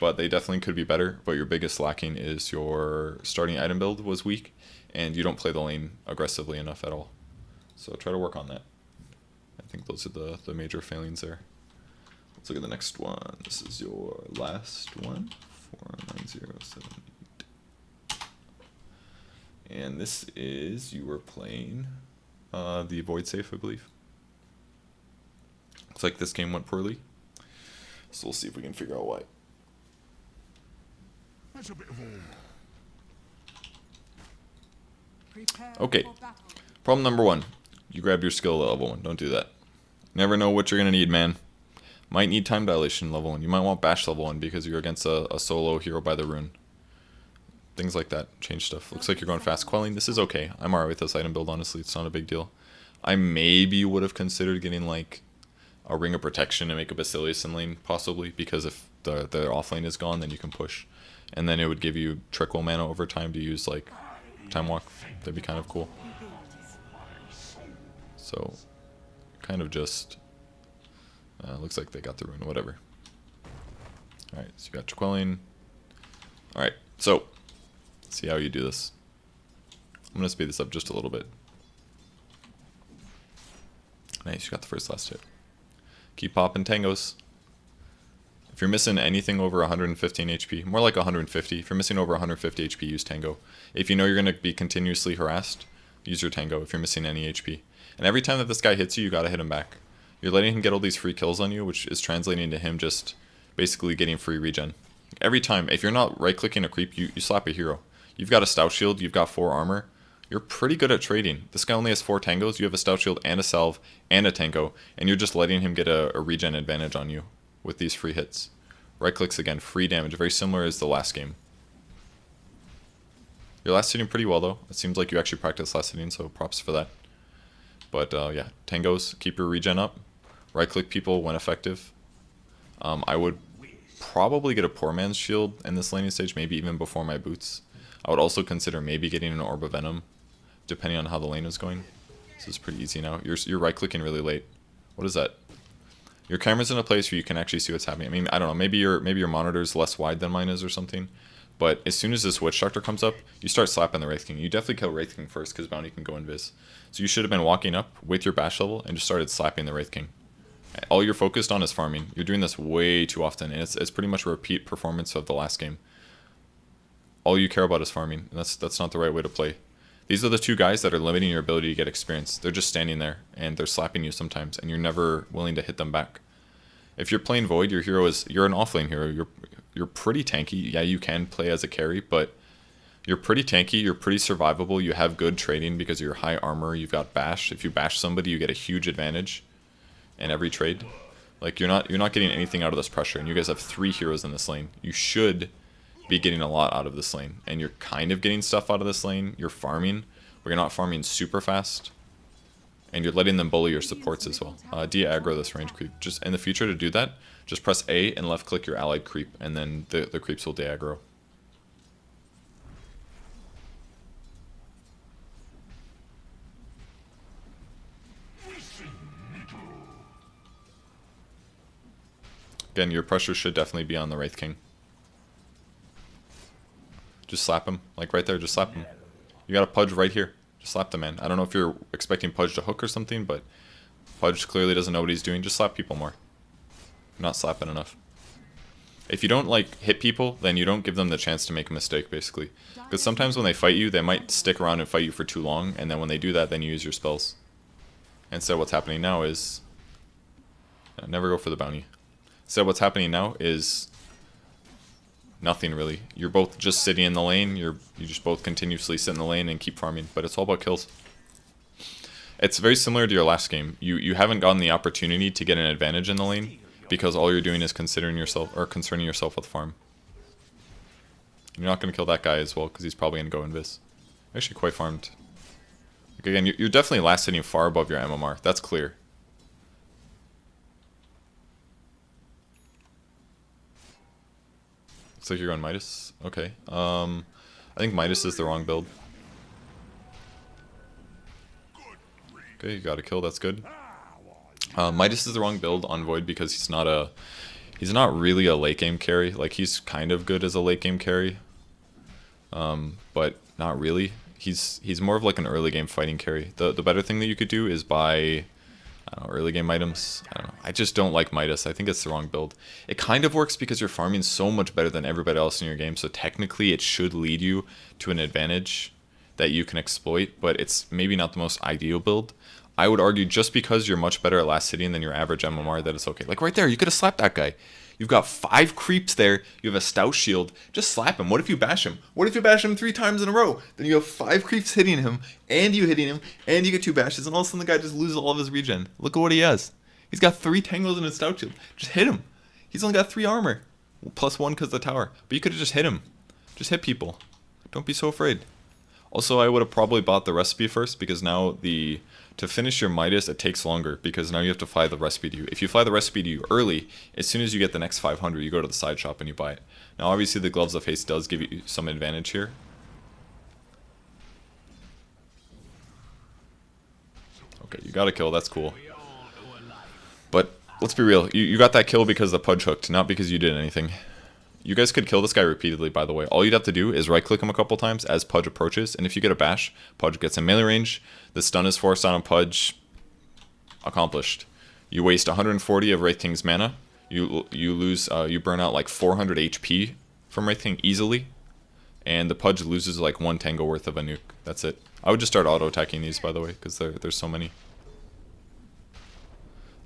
but they definitely could be better. But your biggest lacking is your starting item build was weak, and you don't play the lane aggressively enough at all. So try to work on that. I think those are the major failings there. Let's look at the next one. This is your last one. 49078. And this is, you were playing the Void Safe, I believe. Looks like this game went poorly. So we'll see if we can figure out why. That's a bit of all. Okay. Problem number one. You grab your skill at level 1. Don't do that. Never know what you're going to need, man. Might need time dilation level 1. You might want bash level 1 because you're against a solo hero by the rune. Things like that. Change stuff. Looks like you're going fast quelling. This is okay. I'm alright with this item build, honestly. It's not a big deal. I maybe would have considered getting like a Ring of Protection and make a Basilius in lane, possibly, because if the offlane is gone, then you can push. And then it would give you trickle mana over time to use like Time Walk. That'd be kind of cool. So, kind of just... looks like they got the rune, whatever. Alright, so you got your quelling. Alright, so... see how you do this. I'm going to speed this up just a little bit. Nice, you got the first last hit. Keep popping tangos. If you're missing anything over 115 HP, more like 150. If you're missing over 150 HP, use tango. If you know you're going to be continuously harassed, use your tango if you're missing any HP. And every time that this guy hits you, you got to hit him back. You're letting him get all these free kills on you, which is translating to him just basically getting free regen. Every time, if you're not right-clicking a creep, you slap a hero. You've got a stout shield, you've got 4 armor. You're pretty good at trading. This guy only has 4 tangos, you have a stout shield and a salve and a tango, and you're just letting him get a regen advantage on you with these free hits. Right clicks again, free damage, very similar as the last game. Your last hitting pretty well though. It seems like you actually practiced last hitting, so props for that. But yeah, tangos, keep your regen up. Right click people when effective. I would probably get a poor man's shield in this laning stage, maybe even before my boots. I would also consider maybe getting an Orb of Venom, depending on how the lane is going. This is pretty easy now. You're right-clicking really late. What is that? Your camera's in a place where you can actually see what's happening. I mean, I don't know. Maybe your monitor's less wide than mine is or something. But as soon as this Witch Doctor comes up, you start slapping the Wraith King. You definitely kill Wraith King first because Bounty can go invis. So you should have been walking up with your bash level and just started slapping the Wraith King. All you're focused on is farming. You're doing this way too often, and it's pretty much a repeat performance of the last game. All you care about is farming, and that's not the right way to play. These are the two guys that are limiting your ability to get experience. They're just standing there, and they're slapping you sometimes, and you're never willing to hit them back. If you're playing Void, your hero is... you're an offlane hero. You're pretty tanky. Yeah, you can play as a carry, but you're pretty tanky. You're pretty survivable. You have good trading because you're high armor. You've got bash. If you bash somebody, you get a huge advantage in every trade. Like, you're not getting anything out of this pressure, and you guys have 3 heroes in this lane. You should be getting a lot out of this lane, and you're kind of getting stuff out of this lane. You're farming, but you're not farming super fast, and you're letting them bully your supports as well. De-aggro this range creep. Just in the future, to do that, just press A and left click your allied creep, and then the creeps will de-aggro. Again, your pressure should definitely be on the Wraith King. Just slap him. Like right there, just slap him. You got a Pudge right here. Just slap the man. I don't know if you're expecting Pudge to hook or something, but Pudge clearly doesn't know what he's doing. Just slap people more. You're not slapping enough. If you don't like hit people, then you don't give them the chance to make a mistake, basically. Because sometimes when they fight you, they might stick around and fight you for too long, and then when they do that, then you use your spells. Instead, what's happening now is... never go for the bounty. Instead, what's happening now is... nothing, really. You're both just sitting in the lane, you just both continuously sit in the lane and keep farming, but it's all about kills. It's very similar to your last game. You haven't gotten the opportunity to get an advantage in the lane, because all you're doing is concerning yourself with farm. You're not going to kill that guy as well, because he's probably going to go invis. Actually quite farmed. Like again, you're definitely last hitting far above your MMR. That's clear. Looks like you're going Midas. Okay. I think Midas is the wrong build. Okay, you got a kill. That's good. Midas is the wrong build on Void because he's not really a late game carry. Like, he's kind of good as a late game carry, but not really. He's more of like an early game fighting carry. The better thing that you could do is buy, I don't know, early game items. I don't know. I just don't like Midas. I think it's the wrong build. It kind of works because you're farming so much better than everybody else in your game, so technically it should lead you to an advantage that you can exploit, but it's maybe not the most ideal build. I would argue just because you're much better at last hitting than your average MMR that it's okay. Like right there, you could have slapped that guy. You've got 5 creeps there, you have a stout shield, just slap him. What if you bash him? What if you bash him 3 times in a row? Then you have 5 creeps hitting him, and you hitting him, and you get 2 bashes, and all of a sudden the guy just loses all of his regen. Look at what he has. He's got 3 tangles in his stout shield. Just hit him. He's only got 3 armor. Plus 1 because of the tower. But you could have just hit him. Just hit people. Don't be so afraid. Also, I would have probably bought the recipe first, because now to finish your Midas, it takes longer, because now you have to fly the recipe to you. If you fly the recipe to you early, as soon as you get the next 500, you go to the side shop and you buy it. Now, obviously, the Gloves of Haste does give you some advantage here. Okay, you got a kill. That's cool. But let's be real. You got that kill because the Pudge hooked, not because you did anything. You guys could kill this guy repeatedly, by the way. All you'd have to do is right-click him a couple times as Pudge approaches, and if you get a bash, Pudge gets in melee range, the stun is forced on Pudge, accomplished. You waste 140 of Wraith King's mana, you lose, you burn out like 400 HP from Wraith King easily, and the Pudge loses like 1 tango worth of a nuke. That's it. I would just start auto-attacking these, by the way, because there's so many.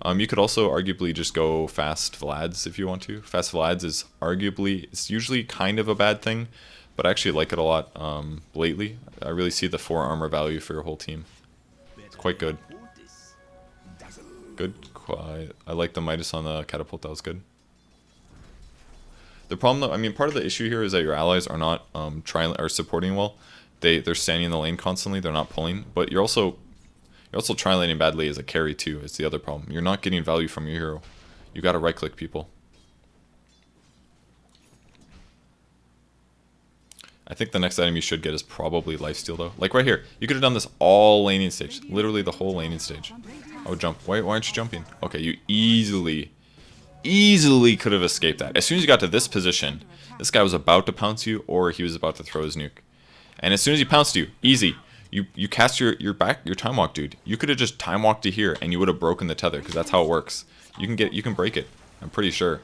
You could also arguably just go fast Vlads if you want to. Fast Vlads is arguably, it's usually kind of a bad thing, but I actually like it a lot lately. I really see the 4 armor value for your whole team. It's quite good. Good. I like the Midas on the catapult, that was good. The problem though, I mean, part of the issue here is that your allies are not supporting well. They're standing in the lane constantly, they're not pulling, but you're also tri-laning badly as a carry too. It's the other problem. You're not getting value from your hero. You gotta right-click people. I think the next item you should get is probably lifesteal though. Like right here, you could have done this all laning stage, literally the whole laning stage. Oh, jump! Why aren't you jumping? Okay, you easily could have escaped that. As soon as you got to this position, this guy was about to pounce you, or he was about to throw his nuke. And as soon as he pounced you, easy. You cast your time walk, dude. You could have just time walked to here and you would have broken the tether, because that's how it works. You can break it. I'm pretty sure.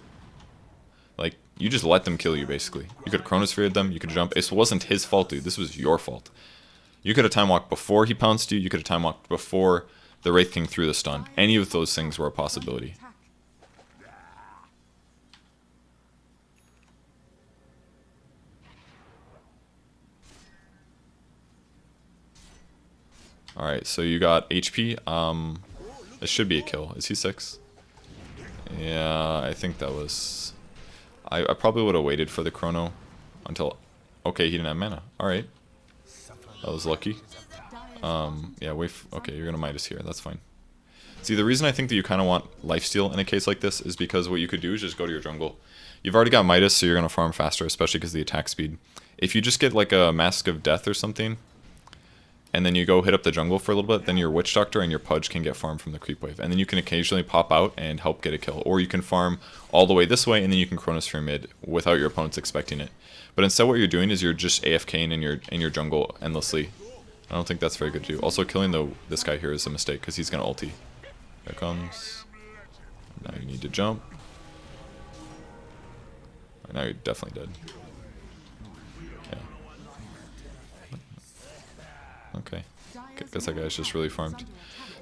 Like, you just let them kill you basically. You could have chronosphered them, you could jump. It wasn't his fault, dude. This was your fault. You could have time walked before he pounced you, you could have time walked before the Wraith King threw the stun. Any of those things were a possibility. Alright, so you got HP. This should be a kill. Is he 6? Yeah, I think that was... I probably would have waited for the chrono until... Okay, he didn't have mana. Alright. That was lucky. Yeah, okay, you're gonna Midas here. That's fine. See, the reason I think that you kind of want lifesteal in a case like this is because what you could do is just go to your jungle. You've already got Midas, so you're gonna farm faster, especially because of the attack speed. If you just get like a Mask of Death or something... and then you go hit up the jungle for a little bit, then your Witch Doctor and your Pudge can get farmed from the creep wave. And then you can occasionally pop out and help get a kill. Or you can farm all the way this way, and then you can Chronosphere mid without your opponents expecting it. But instead what you're doing is you're just AFKing in your jungle endlessly. I don't think that's very good to do. Also, killing this guy here is a mistake, because he's going to ulti. There comes. Now you need to jump. Now you're definitely dead. Okay. Guess that guy's just really farmed.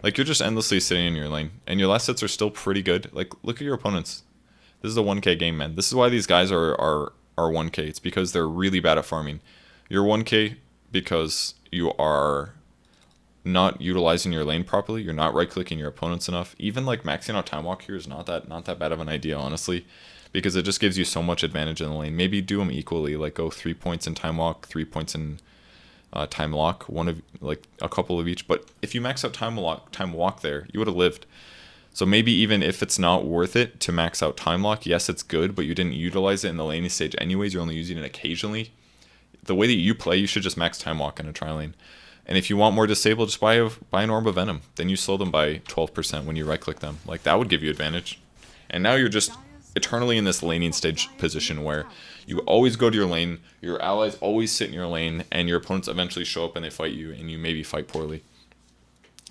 Like, you're just endlessly sitting in your lane. And your last hits are still pretty good. Like, look at your opponents. This is a 1k game, man. This is why these guys are 1k. It's because they're really bad at farming. You're 1k because you are not utilizing your lane properly. You're not right-clicking your opponents enough. Even, like, maxing out Time Walk here is not that bad of an idea, honestly. Because it just gives you so much advantage in the lane. Maybe do them equally. Like, go 3 points in Time Walk, 3 points in time lock, a couple of each. But if you max out time walk there, you would have lived. So maybe even if it's not worth it to max out time lock, yes, it's good, but you didn't utilize it in the laning stage anyways. You're only using it occasionally. The way that you play, you should just max time walk in a tri lane. And if you want more disable, just buy an Orb of Venom. Then you slow them by 12% when you right click them. Like, that would give you advantage. And now you're just eternally in this laning stage position where you always go to your lane, your allies always sit in your lane, and your opponents eventually show up and they fight you, and you maybe fight poorly.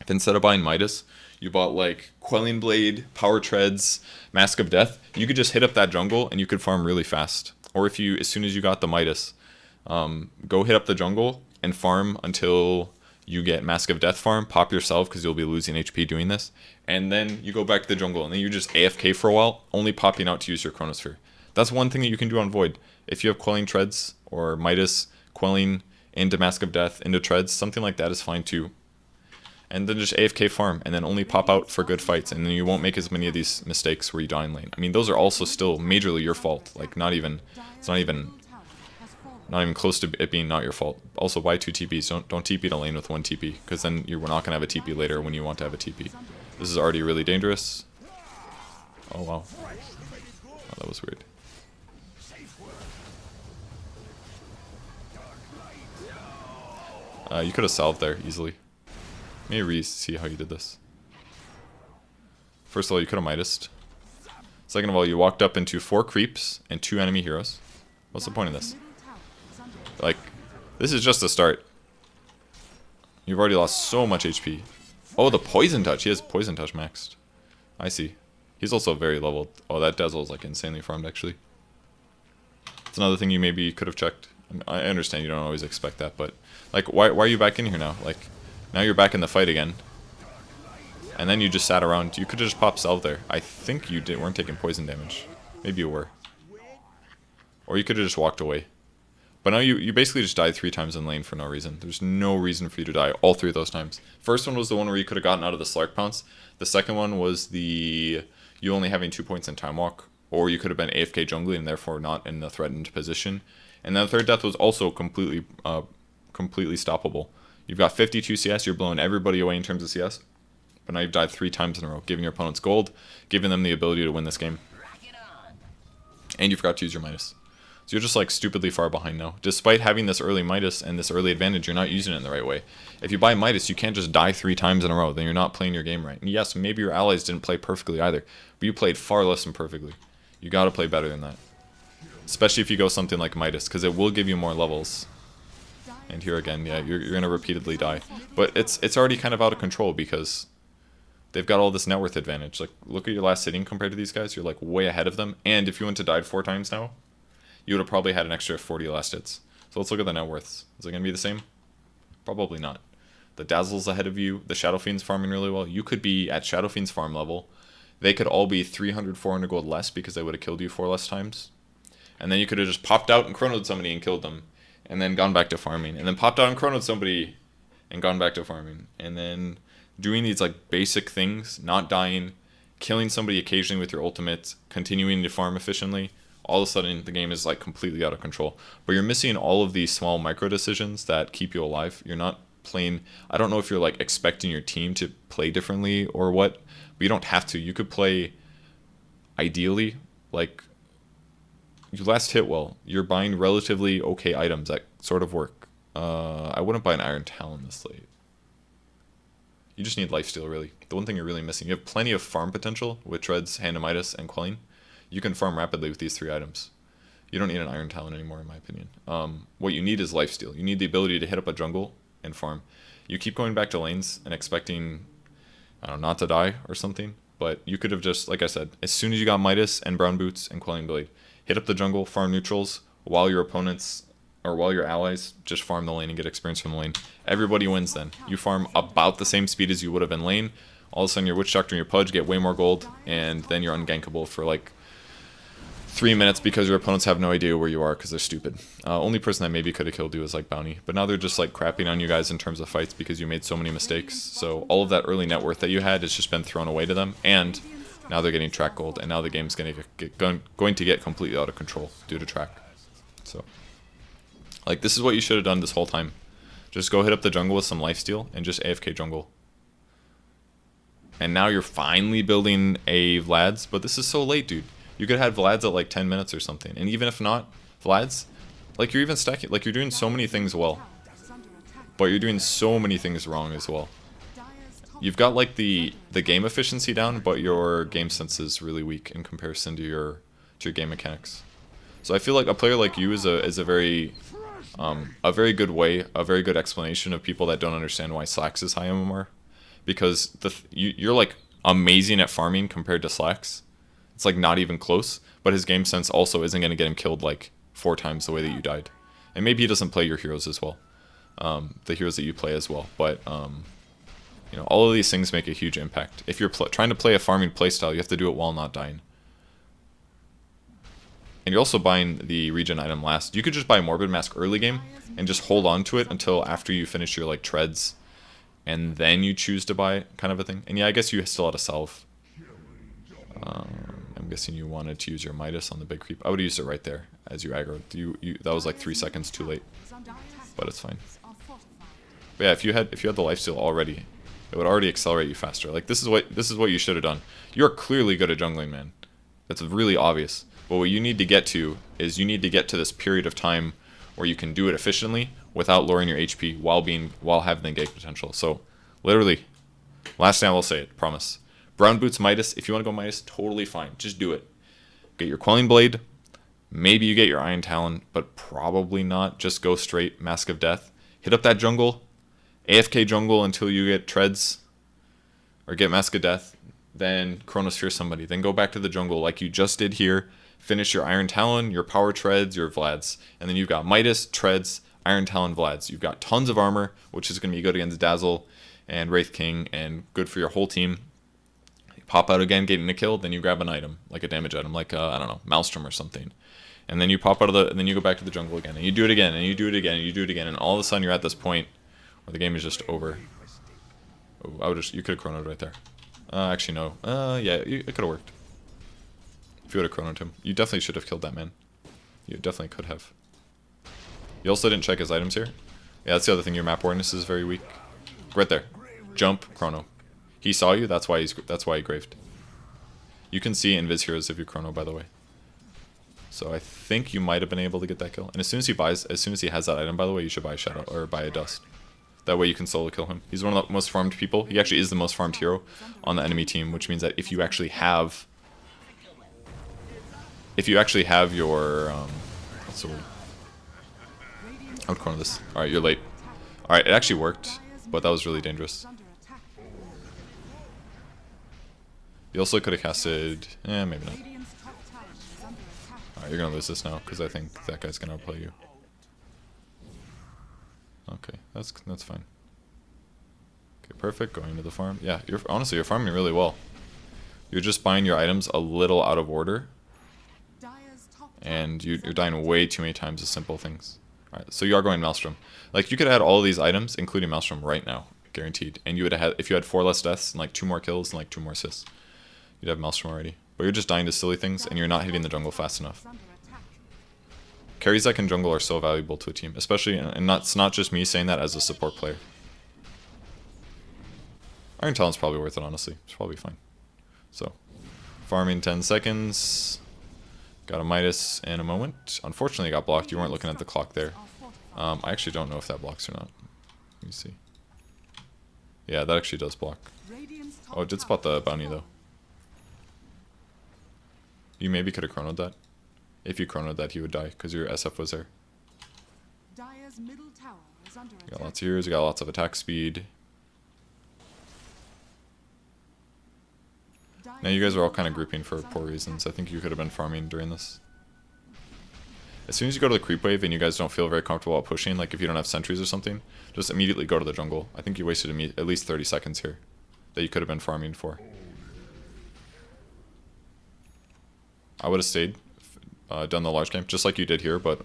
If instead of buying Midas, you bought like Quelling Blade, Power Treads, Mask of Death, you could just hit up that jungle and you could farm really fast. Or if you, as soon as you got the Midas, go hit up the jungle and farm until you get Mask of Death farm, pop yourself because you'll be losing HP doing this, and then you go back to the jungle and then you just AFK for a while, only popping out to use your Chronosphere. That's one thing that you can do on Void. If you have Quelling Treads or Midas, Quelling into Mask of Death, into Treads, something like that is fine too. And then just AFK farm, and then only pop out for good fights, and then you won't make as many of these mistakes where you die in lane. I mean, those are also still majorly your fault. Like, it's not even close to it being not your fault. Also, buy 2 TPs. Don't TP to lane with 1 TP, because then you're not gonna have a TP later when you want to have a TP. This is already really dangerous. Oh wow, oh, that was weird. You could have salved there easily. Maybe see how you did this. First of all, you could have Midased. Second of all, you walked up into 4 creeps and 2 enemy heroes. What's the point of this? Like, this is just the start. You've already lost so much HP. Oh, the Poison Touch. He has Poison Touch maxed. I see. He's also very leveled. Oh, that Dazzle is like insanely farmed, actually. It's another thing you maybe could have checked. I understand you don't always expect that, but like, why are you back in here now? Like, now you're back in the fight again. And then you just sat around. You could have just popped Salve there. I think you weren't taking poison damage. Maybe you were. Or you could have just walked away. But now you basically just died 3 times in lane for no reason. There's no reason for you to die all 3 of those times. First one was the one where you could have gotten out of the Slark Pounce. The second one was you only having 2 points in Time Walk. Or you could have been AFK jungling and therefore not in the threatened position. And then the third death was also completely stoppable. You've got 52 CS, you're blowing everybody away in terms of CS. But now you've died 3 times in a row, giving your opponents gold, giving them the ability to win this game. And you forgot to use your Midas. So you're just like stupidly far behind now. Despite having this early Midas and this early advantage, you're not using it in the right way. If you buy Midas, you can't just die 3 times in a row, then you're not playing your game right. And yes, maybe your allies didn't play perfectly either, but you played far less than perfectly. You gotta play better than that. Especially if you go something like Midas, because it will give you more levels. And here again, yeah, you're gonna repeatedly die. But it's already kind of out of control because they've got all this net worth advantage. Like, look at your last sitting compared to these guys. You're like way ahead of them. And if you went to died 4 times now, you would have probably had an extra 40 last hits. So let's look at the net worths. Is it gonna be the same? Probably not. The Dazzle's ahead of you. The Shadow Fiend's farming really well. You could be at Shadow Fiend's farm level. They could all be 300, 400 gold less because they would have killed you 4 less times. And then you could have just popped out and chronoed somebody and killed them. And then gone back to farming. And then popped out and chronoed somebody and gone back to farming. And then doing these like basic things, not dying, killing somebody occasionally with your ultimate, continuing to farm efficiently. All of a sudden the game is like completely out of control. But you're missing all of these small micro decisions that keep you alive. You're not playing, I don't know if you're like expecting your team to play differently or what, but you don't have to. You could play ideally like you last hit well. You're buying relatively okay items that sort of work. I wouldn't buy an Iron Talon this late. You just need lifesteal, really. The one thing you're really missing. You have plenty of farm potential with Treads, Hand of Midas, and Quelling. You can farm rapidly with these 3 items. You don't need an Iron Talon anymore, in my opinion. What you need is lifesteal. You need the ability to hit up a jungle and farm. You keep going back to lanes and expecting, I don't know, not to die or something. But you could have just, like I said, as soon as you got Midas and Brown Boots and Quelling Blade, hit up the jungle, farm neutrals, while your opponents, or while your allies, just farm the lane and get experience from the lane. Everybody wins then. You farm about the same speed as you would have in lane. All of a sudden your Witch Doctor and your Pudge get way more gold, and then you're ungankable for like 3 minutes because your opponents have no idea where you are because they're stupid. Only person that maybe could have killed you is like Bounty, but now they're just like crapping on you guys in terms of fights because you made so many mistakes. So all of that early net worth that you had has just been thrown away to them, and now they're getting track gold, and now the game's going to get completely out of control due to track. So, like, this is what you should have done this whole time. Just go hit up the jungle with some lifesteal and just AFK jungle. And now you're finally building a Vlad's, but this is so late, dude. You could have Vlad's at like 10 minutes or something. And even if not, Vlad's, like, you're even stacking, like, you're doing so many things well. But you're doing so many things wrong as well. You've got like the game efficiency down, but your game sense is really weak in comparison to your game mechanics. So I feel like a player like you is a very good way, a very good explanation of people that don't understand why Slacks is high MMR, because you're like amazing at farming compared to Slacks. It's like not even close, but his game sense also isn't going to get him killed like 4 times the way that you died. And maybe he doesn't play your heroes as well, the heroes that you play as well, but you know, all of these things make a huge impact. If you're trying to play a farming playstyle, you have to do it while not dying. And you're also buying the regen item last. You could just buy Morbid Mask early game and just hold on to it until after you finish your like treads, and then you choose to buy it, kind of a thing. And yeah, I guess you still had a salve. I'm guessing you wanted to use your Midas on the big creep. I would have used it right there as you aggroed. That was like 3 seconds too late, but it's fine. But yeah, if you had the lifesteal already, it would already accelerate you faster. Like, this is what you should have done. You're clearly good at jungling, man. That's really obvious. But what you need to get to is you need to get to this period of time where you can do it efficiently without lowering your HP while having the gank potential. So literally, last time I'll say it, promise. Brown Boots Midas, if you want to go Midas, totally fine. Just do it. Get your Quelling Blade. Maybe you get your Iron Talon, but probably not. Just go straight Mask of Death. Hit up that jungle. AFK jungle until you get treads. Or get Mask of Death. Then Chronosphere somebody. Then go back to the jungle like you just did here. Finish your Iron Talon, your Power Treads, your Vlads. And then you've got Midas, Treads, Iron Talon, Vlads. You've got tons of armor, which is going to be good against Dazzle and Wraith King, and good for your whole team. You pop out again, getting a kill, then you grab an item, like a damage item, like, I don't know, Maelstrom or something. And then you pop out of and then you go back to the jungle again, and you do it again, and you do it again, and you do it again, and all of a sudden you're at this point where the game is just over. Oh, you could have chronoed right there. Actually, no. Yeah, it could have worked. If you would have chronoed him. You definitely should have killed that man. You definitely could have. You also didn't check his items here. Yeah, that's the other thing. Your map awareness is very weak. Right there. Jump, chrono. He saw you, that's why he graved. You can see invis heroes if you chrono, by the way. So I think you might have been able to get that kill. And as soon as he has that item, by the way, you should buy a shadow or buy a dust. That way you can solo kill him. He's one of the most farmed people. He actually is the most farmed hero on the enemy team, which means that if you actually have your what's the word? I would chrono this. Alright, you're late. Alright, it actually worked, but that was really dangerous. You also could have casted, maybe not. Alright, you're gonna lose this now, because I think that guy's gonna outplay you. Okay, that's fine. Okay, perfect. Going to the farm. Yeah, honestly, you're farming really well. You're just buying your items a little out of order, and you're dying way too many times to simple things. Alright, so you are going Maelstrom. Like, you could add all of these items, including Maelstrom, right now, guaranteed. And you would have had, if you had 4 less deaths and like 2 more kills and like 2 more assists, you'd have Maelstrom already. But you're just dying to silly things, and you're not hitting the jungle fast enough. Carries that can jungle are so valuable to a team, especially, and it's not just me saying that as a support player. Iron Talon's probably worth it, honestly. It's probably fine. So, farming 10 seconds. Got a Midas in a moment. Unfortunately, it got blocked. You weren't looking at the clock there. I actually don't know if that blocks or not. Let me see. Yeah, that actually does block. Radiant's top Oh, it did tower spot the has bounty though. fallen. You maybe could have chronoed that. If you chronoed that, he would die because your SF was there. Dire's middle tower is under You got attack. lots of heroes, you got lots of attack speed. Now you guys are all kind of grouping for poor reasons. I think you could have been farming during this. As soon as you go to the creep wave and you guys don't feel very comfortable while pushing, like if you don't have sentries or something, just immediately go to the jungle. I think you wasted at least 30 seconds here that you could have been farming for. I would have stayed, done the large game, just like you did here, but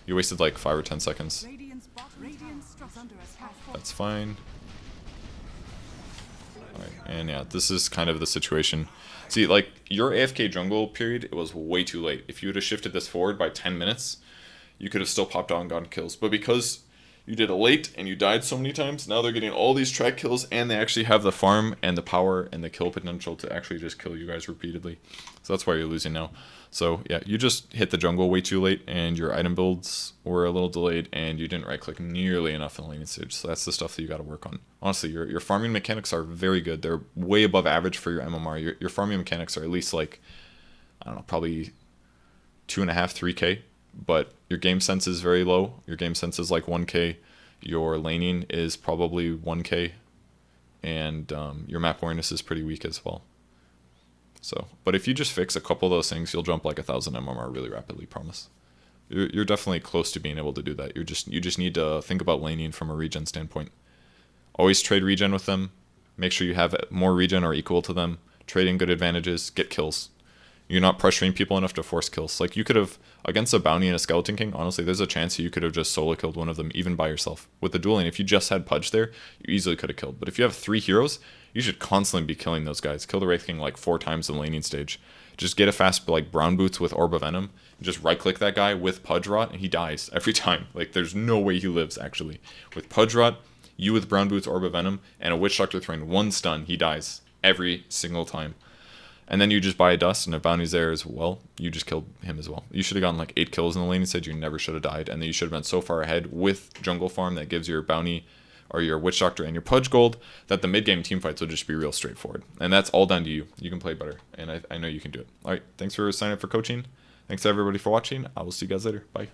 you wasted like 5 or 10 seconds. Radiant's structures under attack. That's fine. Alright, and yeah, this is kind of the situation. See, like, your AFK jungle period, it was way too late. If you would have shifted this forward by 10 minutes, you could have still popped out and gotten kills. But because you did it late and you died so many times, now they're getting all these track kills, and they actually have the farm and the power and the kill potential to actually just kill you guys repeatedly. So that's why you're losing now. So yeah, you just hit the jungle way too late, and your item builds were a little delayed, and you didn't right click nearly enough in the laning stage. So that's the stuff that you got to work on. Honestly, your farming mechanics are very good. They're way above average for your MMR. Your farming mechanics are at least like, I don't know, probably 2.5, 3k. But your game sense is very low. Your game sense is like 1k. Your laning is probably 1k, and your map awareness is pretty weak as well. So, but if you just fix a couple of those things, you'll jump like 1,000 MMR really rapidly. Promise. You're definitely close to being able to do that. You just need to think about laning from a regen standpoint. Always trade regen with them. Make sure you have more regen or equal to them. Trade in good advantages. Get kills. You're not pressuring people enough to force kills. Like you could have, against a bounty and a skeleton king, honestly, there's a chance you could have just solo killed one of them even by yourself. With the dueling, if you just had Pudge there, you easily could have killed. But if you have 3 heroes, you should constantly be killing those guys. Kill the Wraith King like 4 times in the laning stage. Just get a fast like brown boots with Orb of Venom. And just right click that guy with Pudge Rot and he dies every time. Like there's no way he lives actually. With Pudge Rot, you with brown boots, Orb of Venom, and a Witch Doctor throwing 1 stun, he dies every single time. And then you just buy a dust, and if bounty's there as well, you just killed him as well. You should have gotten like 8 kills in the laning stage, you never should have died, and then you should have been so far ahead with jungle farm that gives your bounty or your witch doctor and your pudge gold that the mid game team fights will just be real straightforward. And that's all down to you. You can play better, and I know you can do it. Alright, thanks for signing up for coaching. Thanks to everybody for watching. I will see you guys later. Bye.